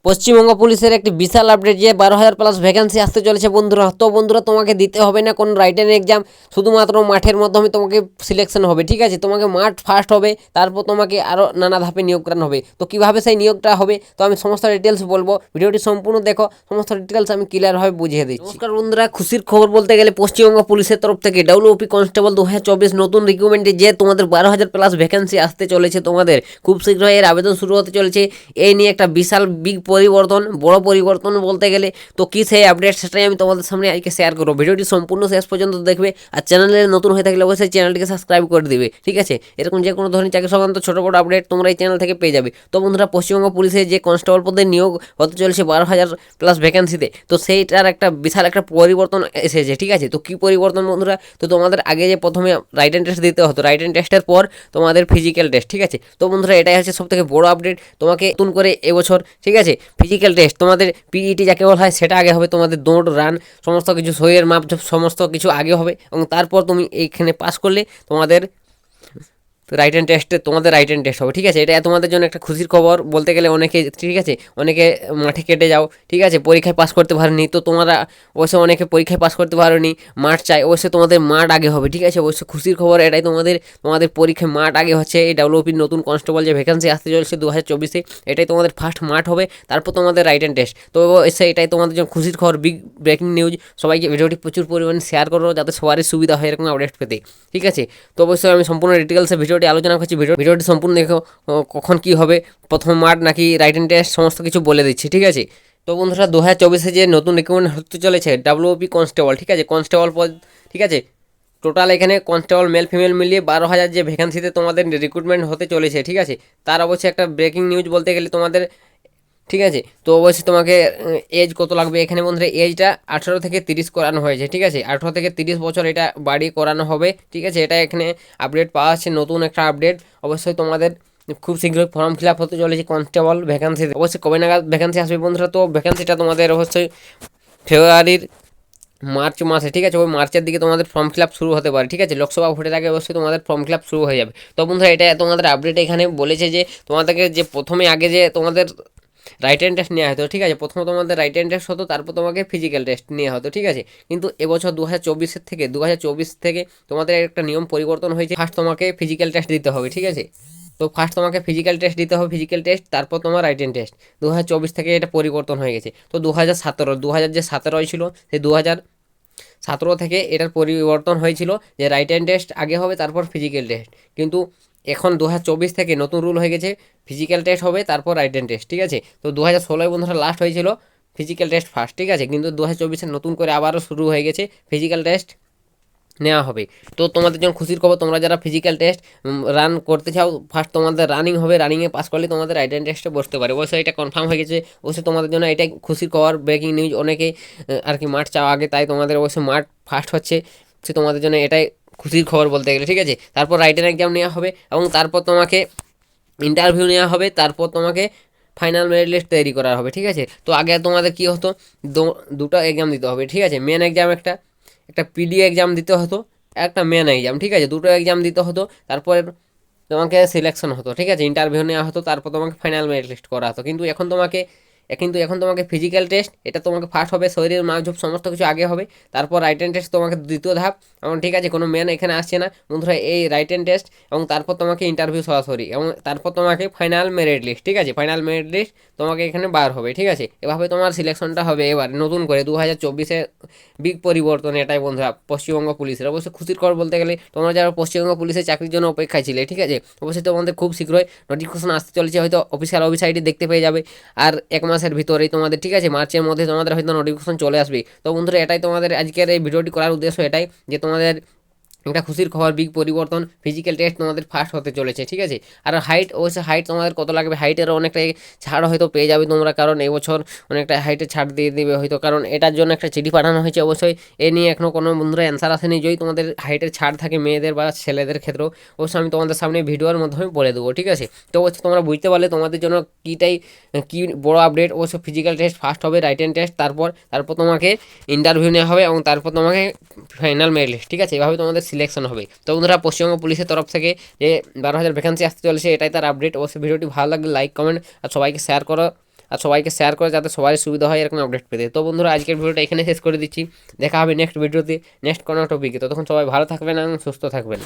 পশ্চিমবঙ্গ পুলিশের একটি বিশাল আপডেট যে 12,000 প্লাস ভ্যাকেন্সি আসতে চলেছে বন্ধুরা। তো বন্ধুরা তোমাকে দিতে হবে না কোনো রাইটেন এক্সাম, শুধুমাত্র মাঠের মাধ্যমে তোমাকে সিলেকশন হবে, ঠিক আছে। তোমাকে মাঠ ফার্স্ট হবে, তারপর তোমাকে আরও নানা ধাপে নিয়োগ করানো হবে। তো কীভাবে সেই নিয়োগটা হবে তো আমি সমস্ত ডিটেলস বলবো, ভিডিওটি সম্পূর্ণ দেখো, সমস্ত ডিটেলস আমি ক্লিয়ারভাবে বুঝিয়ে দিচ্ছি। নমস্কার বন্ধুরা, খুশির খবর বলতে গেলে পশ্চিমবঙ্গ পুলিশের তরফ থেকে WOP কনস্টেবল 2024 নতুন রিক্রুটমেন্টে যে তোমাদের 12,000 প্লাস ভ্যাকেন্সি আসতে চলেছে, তোমাদের খুব শীঘ্রই এর আবেদন শুরু হতে চলেছে। এই নিয়ে একটা বিশাল বিগ পরিবর্তন, বড় পরিবর্তন বলতে গেলে। তো কী সেই আপডেট সেটাই আমি তোমাদের সামনে আজকে শেয়ার করবো। ভিডিওটি সম্পূর্ণ শেষ পর্যন্ত দেখবে, আর চ্যানেলে নতুন হয়ে থাকলে অবশ্যই চ্যানেলটিকে সাবস্ক্রাইব করে দিবে, ঠিক আছে। এরকম যে কোনো ধরনের চাকরি সংক্রান্ত ছোটো বড় আপডেট তোমরা এই চ্যানেল থেকে পেয়ে যাবে। তো বন্ধুরা, পশ্চিমবঙ্গ পুলিশে যে কনস্টেবল পদে নিয়োগ হতে চলেছে 12,000 প্লাস ভ্যাকেন্সিতে, তো সেইটার একটা বিশাল একটা পরিবর্তন এসেছে, ঠিক আছে। তো কী পরিবর্তন বন্ধুরা, তো তোমাদের আগে যে প্রথমে রাইটেন টেস্ট দিতে হতো, রাইটেন টেস্টের পর তোমাদের ফিজিক্যাল টেস্ট, ঠিক আছে। তো বন্ধুরা, এটাই হচ্ছে সবথেকে বড় আপডেট। তোমাকে নতুন করে এবছর, ঠিক আছে, ফিজিক্যাল টেস্ট তোমাদের PET যাকে বলা হয় সেটা আগে হবে, তোমাদের দৌড় রান সমস্ত কিছু, শরীরের মাপ সমস্ত কিছু আগে হবে, এবং তারপর তুমি এইখানে পাস করলে তোমাদের রাইটেন টেস্টে তোমাদের রাইটেন টেস্ট হবে, ঠিক আছে। এটা তোমাদের জন্য একটা খুশির খবর বলতে গেলে। অনেকে, ঠিক আছে, অনেকে মাঠে কেটে যাও, ঠিক আছে, পরীক্ষায় পাস করতে পারোনি, তো তোমরা অবশ্য অনেকে পরীক্ষায় পাস করতে পারোনি, মাঠ চাই, অবশ্যই তোমাদের মাঠ আগে হবে, ঠিক আছে। অবশ্যই খুশির খবর এটাই, তোমাদের পরীক্ষায় মাঠ আগে হচ্ছে। এই WOP নতুন কনস্টেবল যে ভ্যাকেন্সি আসতে চলেছে 2024-এ, এটাই তোমাদের ফার্স্ট মাঠ হবে, তারপর তোমাদের রাইটেন টেস্ট। তো এটাই তোমাদের জন্য খুশির খবর, বিগ ব্রেকিং নিউজ। সবাইকে ভিডিওটি প্রচুর পরিমাণে শেয়ার করো যাতে সবারই সুবিধা হয় এরকম আপডেট পেতে, ঠিক আছে। তো অবশ্যই আমি সম্পূর্ণ ডিটেলসে ভিডিওটি আলোচনা করছি। ভিডিওটি সম্পূর্ণ দেখো, কখন কি হবে, প্রথম মাঠ নাকি রাইটেন টেস্ট, সমস্ত কিছু বলে দিচ্ছি, ঠিক আছে। তো বন্ধুরা, 2024-এ যে নতুন রিক্রুটমেন্ট হতে চলেছে WOP কনস্টেবল, ঠিক আছে, কনস্টেবল পদ, ঠিক আছে। টোটাল এখানে কনস্টেবল মেল ফিমেল মিলিয়ে 12,000 যে ভ্যাকেন্সিতে তোমাদের রিক্রুটমেন্ট হতে চলেছে, ঠিক আছে। তার অবশ্যই একটা ব্রেকিং নিউজ বলতে গেলে তোমাদের, ঠিক আছে। তো অবশ্যই তোমাকে এজ কত লাগবে এখানে বন্ধুরা, এজটা 18 থেকে 30 করানো হয়েছে, ঠিক আছে। 18 থেকে 30 বছর এটা বাড়িয়ে করানো হবে, ঠিক আছে। এটা এখানে আপডেট পাওয়া যাচ্ছে, নতুন একটা আপডেট। অবশ্যই তোমাদের খুব শীঘ্রই ফর্ম ফিল আপ হতে চলেছে কনস্টেবল ভ্যাকেন্সিতে। অবশ্যই কবে নাগাদ ভ্যাকেন্সি আসবে বন্ধুরা, তো ভ্যাকেন্সিটা তোমাদের অবশ্যই ফেব্রুয়ারির মার্চ মাসে, ঠিক আছে, ওই মার্চের দিকে তোমাদের ফর্ম ফিল আপ শুরু হতে পারে, ঠিক আছে। লোকসভা ভোটের আগে অবশ্যই তোমাদের ফর্ম ফিল আপ শুরু হয়ে যাবে। তো বন্ধুরা, এটা তোমাদের আপডেট এখানে বলেছে যে তোমাদেরকে যে প্রথমে আগে যে তোমাদের রাইটেন টেস্ট নেওয়া হতো, ঠিক আছে। প্রথম তোমাদের রাইটেন টেস্ট হতো, তারপর তোমাকে ফিজিক্যাল টেস্ট নেওয়া হতো, ঠিক আছে। কিন্তু এবছর 2024 থেকে তোমাদের একটা নিয়ম পরিবর্তন হয়েছে। ফার্স্ট তোমাকে ফিজিক্যাল টেস্ট দিতে হবে, ঠিক আছে। তো ফার্স্ট তোমাকে ফিজিক্যাল টেস্ট দিতে হবে, ফিজিক্যাল টেস্ট, তারপর তোমার রাইটেন টেস্ট। 2024 থেকে এটা পরিবর্তন হয়ে গেছে। তো 2017 যে 17 ছিল, সেই 2017 থেকে এটার পরিবর্তন হয়েছিল যে রাইটেন টেস্ট আগে হবে, তারপর ফিজিক্যাল টেস্ট। কিন্তু এখন 2024 থেকে নতুন রুল হয়ে গেছে, ফিজিক্যাল টেস্ট হবে, তারপর রাইটেন টেস্ট, ঠিক আছে। তো 2016 বন্ধুরা লাস্ট হয়েছিল ফিজিক্যাল টেস্ট ফার্স্ট, ঠিক আছে। কিন্তু 2024-এ নতুন করে আবারও শুরু হয়ে গেছে ফিজিক্যাল টেস্ট নেওয়া হবে। তো তোমাদের জন্য খুশির খবর, তোমরা যারা ফিজিক্যাল টেস্ট রান করতে চাও, ফার্স্ট তোমাদের রানিং হবে, রানিংয়ে পাস করলে তোমাদের রাইটেন টেস্টে বসতে পারে। অবশ্যই এটা কনফার্ম হয়ে গেছে, অবশ্যই তোমাদের জন্য এটাই খুশির খবর, ব্রেকিং নিউজ। অনেকে আর কি মাঠ চাও আগে, তাই তোমাদের অবশ্যই মাঠ ফার্স্ট হচ্ছে, সে তোমাদের জন্য এটাই খুশির খবর বলতে গেলে, ঠিক আছে। তারপর রাইটেন এক্সাম নেওয়া হবে, এবং তারপর তোমাকে ইন্টারভিউ নেওয়া হবে, তারপর তোমাকে ফাইনাল মেরিট লিস্ট তৈরি করা হবে, ঠিক আছে। তো আগে তোমাদের কী হতো, দুটো এক্সাম দিতে হবে, ঠিক আছে। মেন এক্সাম একটা PD এক্সাম দিতে হতো, একটা মেন এক্সাম, ঠিক আছে। দুটো এক্সাম দিতে হতো, তারপর তোমাকে সিলেকশন হতো, ঠিক আছে, ইন্টারভিউ নেওয়া হতো, তারপর তোমাকে ফাইনাল মেরিট লিস্ট করা হতো। এখন তোমাকে ফিজিক্যাল টেস্ট, এটা তোমাকে ফার্স্ট হবে, শরীরের মাপঝোপ সমস্ত কিছু আগে হবে, তারপর রাইটেন টেস্ট তোমাকে দ্বিতীয় ধাপ, এবং ঠিক আছে, কোনো মেন এখানে আসছে না বন্ধুরা, এই রাইটেন টেস্ট, এবং তারপর তোমাকে ইন্টারভিউ সরাসরি, এবং তারপর তোমাকে ফাইনাল মেরিট লিস্ট, ঠিক আছে। ফাইনাল মেরিট লিস্ট তোমাকে এখানে বার হবে, ঠিক আছে। এভাবে তোমার সিলেকশনটা হবে এবার নতুন করে 2024-এ বিগ পরিবর্তন এটাই বন্ধুরা পশ্চিমবঙ্গ পুলিশের। অবশ্যই খুশির খবর বলতে গেলে, তোমরা যারা পশ্চিমবঙ্গ পুলিশের চাকরির জন্য অপেক্ষায় ছিলে, ঠিক আছে, অবশ্যই তোমাদের খুব শীঘ্রই নোটিফিকেশন আসতে চলেছে, হয়তো অফিসিয়াল ওয়েবসাইটে দেখতে পেয়ে যাবে। আর এক মাসের ভিতরেই তোমাদের, ঠিক আছে, মার্চের মধ্যে তোমাদের হয়তো নোটিফিকেশন চলে আসবে। তো বন্ধুরা, এটাই তোমাদের আজকের এই ভিডিওটি করার উদ্দেশ্য, এটাই যে তোমাদের একটা খুশির খবর, বিগ পরিবর্তন, ফিজিক্যাল টেস্ট তোমাদের ফার্স্ট হতে চলেছে, ঠিক আছে। আর হাইট, অবশ্যই হাইট তোমাদের কত লাগবে, হাইটেরও অনেকটা ছাড় হয়তো পেয়ে যাবে তোমরা, কারণ এবছর অনেকটা হাইটে ছাড় দিয়ে দেবে হয়তো, কারণ এটার জন্য একটা চিঠি পাঠানো হয়েছে। অবশ্যই এ নিয়ে এখনও কোনো বন্ধুরা অ্যান্সার আসেনি, যদি তোমাদের হাইটের ছাড় থাকে মেয়েদের বা ছেলেদের ক্ষেত্রেও, অবশ্যই আমি তোমাদের সামনে ভিডিওর মাধ্যমে বলে দেবো, ঠিক আছে। তো অবশ্যই তোমরা বুঝতে পারলে তোমাদের জন্য কী বড় আপডেট। অবশ্যই ফিজিক্যাল টেস্ট ফার্স্ট হবে, রাইটেন টেস্ট, তারপর তোমাকে ইন্টারভিউ নেওয়া হবে, এবং তারপর তোমাকে ফাইনাল মেরিট লিস্ট, ঠিক আছে। এভাবে তোমাদের সিলেকশন হবে। তো বন্ধুরা, পশ্চিমবঙ্গ পুলিশের তরফ থেকে যে 12,000 ভ্যাকেন্সি আসতে চলেছে, এটাই তার আপডেট। অবশ্যই ভিডিওটি ভালো লাগলে লাইক, কমেন্ট আর সবাইকে শেয়ার করো, আর সবাইকে শেয়ার করে যাতে সবারই সুবিধা হয় এরকম আপডেট পেতে। তো বন্ধুরা আজকের ভিডিওটা এখানে শেষ করে দিচ্ছি, দেখা হবে নেক্সট ভিডিওতে নেক্সট কোনো টপিকে। ততক্ষণ সবাই ভালো থাকবেন এবং সুস্থ থাকবেন।